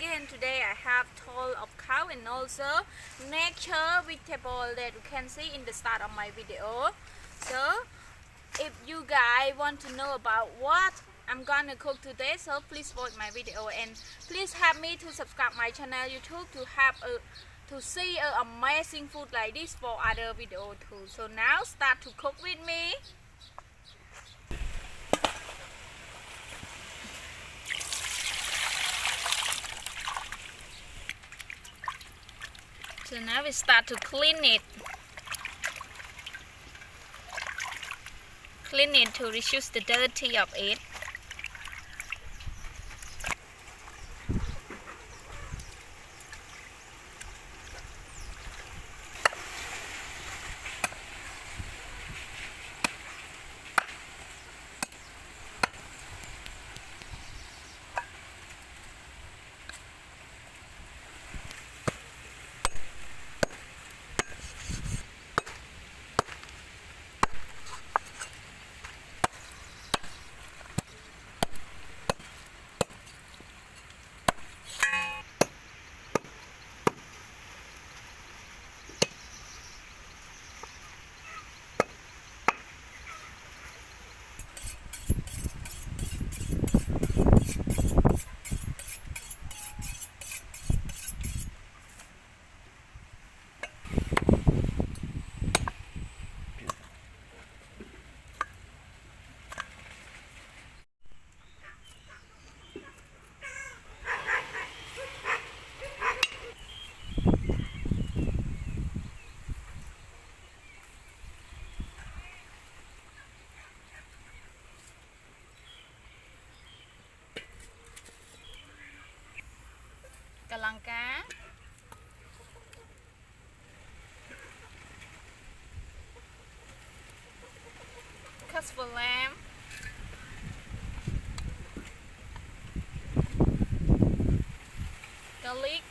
again. Today I have toll of cow and also nature vegetable that you can see in the start of my video. So if you guys want to know about what I'm gonna cook today, so please watch my video and please help me to subscribe my channel YouTube to see amazing food like this for other video too. So now start to cook with me. So now we start to clean it to reduce the dirty of it. Kalangka, cuts for lamb, garlic,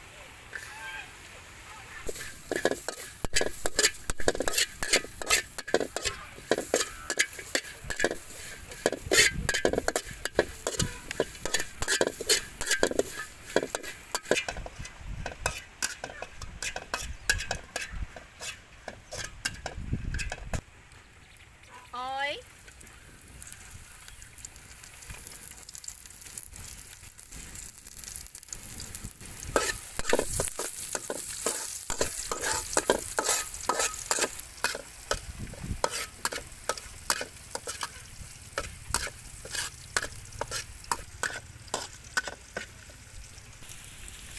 oil,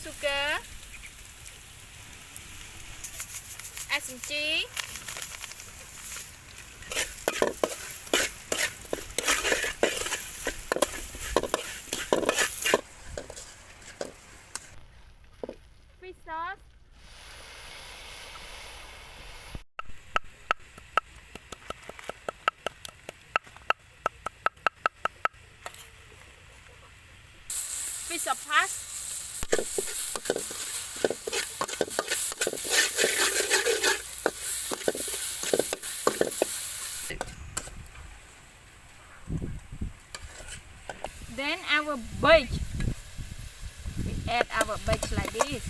sugar, add some cheese, fish sauce, fish sauce. Then our bake, we add our bake like this,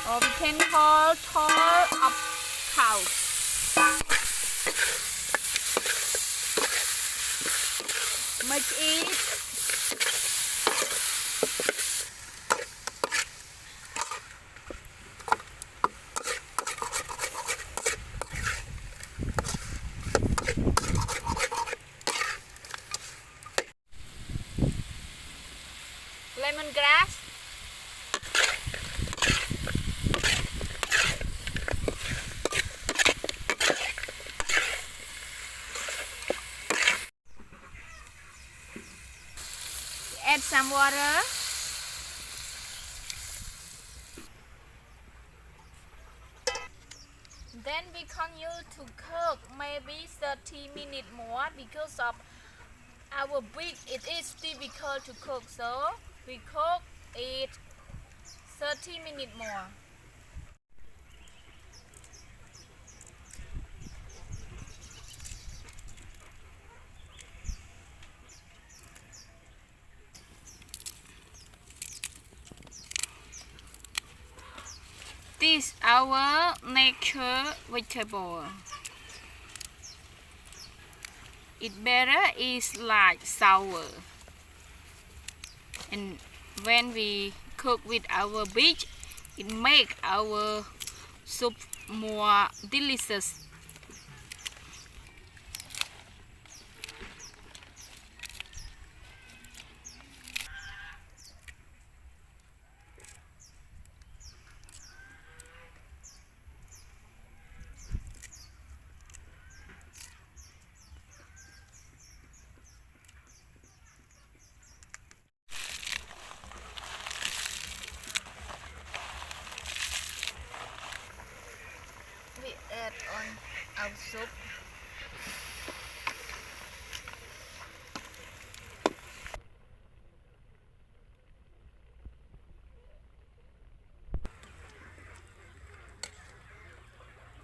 or we can call toll of cow. Make it lemongrass, add some water, then we continue to cook maybe 30 minutes more because of our beef. It is difficult to cook, so we cook it 30 minutes more. This our nature vegetable. It better is like sour. And when we cook with our beef, it make our soup more delicious. We add on our soup.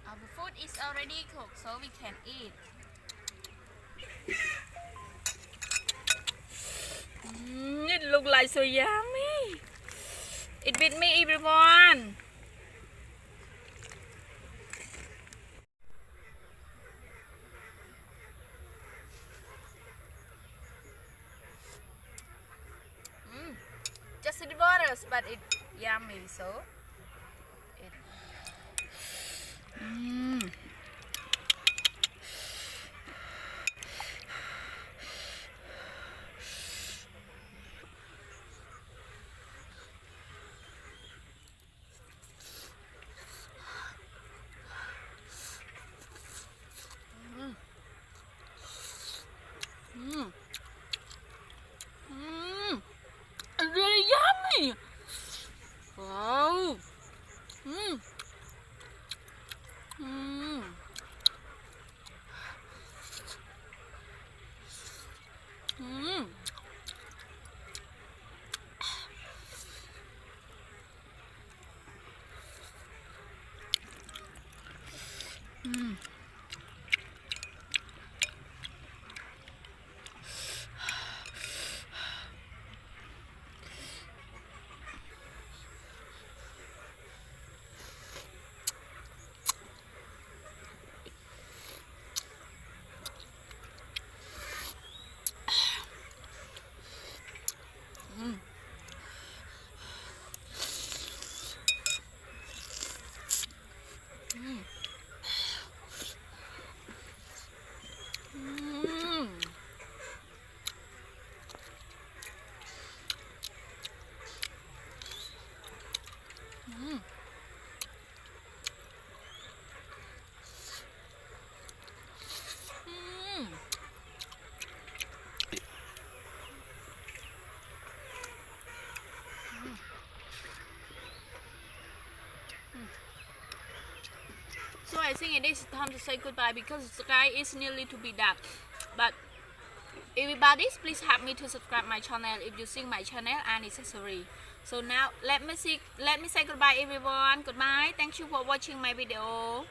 Our food is already cooked, so we can eat. It looks like so yummy. Eat with me, everyone. Just the waters, but it's yummy. So, it. It's really yummy. Wow. Mm. Mm. Mm. Mm. So I think it is time to say goodbye because the sky is nearly to be dark. But everybody, please help me to subscribe my channel if you see my channel and accessory. So now let me say goodbye, everyone. Goodbye. Thank you for watching my video.